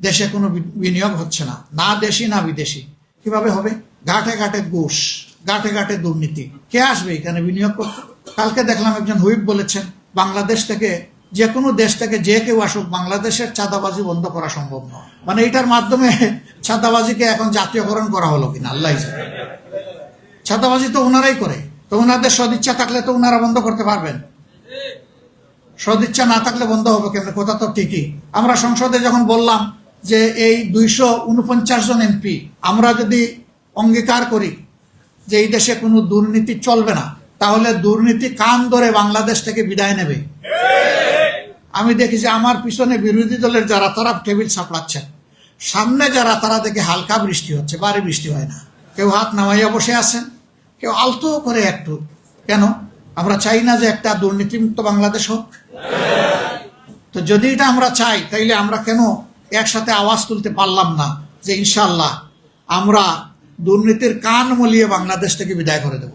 দেশে কোনো বিনিয়োগ হচ্ছে না, না দেশি না বিদেশি, কিভাবে হবে? ঘাটে ঘাটে ঘুষ, ঘাটে ঘাটে দুর্নীতি, কে আসবে এখানে বিনিয়োগ করতে? কালকে দেখলাম একজন হুইপ বলেছেন বাংলাদেশ থেকে, যে কোনো দেশ থেকে যে কেউ আসুক, বাংলাদেশের চাঁদাবাজি বন্ধ করা সম্ভব নয়। মানে এটার মাধ্যমে চাঁদাবাজিকে এখন জাতীয়করণ করা হলো কিনা আল্লাহ জানে। চাঁদাবাজি তো ওনারাই করে, তো ওনাদের সদিচ্ছা থাকলে তো ওনারা বন্ধ করতে পারবেন, সদিচ্ছা না থাকলে বন্ধ হবে কেমন? কথা তো ঠিকই। আমরা সংসদে যখন বললাম যে এই 249 জন এমপি আমরা যদি অঙ্গীকার করি যে এই দেশে কোনো দুর্নীতি চলবে না, তাহলে দুর্নীতি কান ধরে বাংলাদেশ থেকে বিদায় নেবে। আমি দেখি যে আমার পিছনে বিরোধী দলের যারা, তারা টেবিল সাপড়াচ্ছেন, সামনে যারা, তারা দেখে হালকা বৃষ্টি হচ্ছে, ভারী বৃষ্টি হয় না। কেউ হাত নামাইয়া বসে আছেন, কেউ আলতো করে একটু। কেন? আমরা চাই না যে একটা দুর্নীতিমুক্ত বাংলাদেশ হোক? তো যদি এটা আমরা চাই, তাইলে আমরা কেন একসাথে আওয়াজ তুলতে পারলাম না যে ইনশাল্লাহ আমরা দুর্নীতির কান মলিয়ে বাংলাদেশ থেকে বিদায় করে দেব?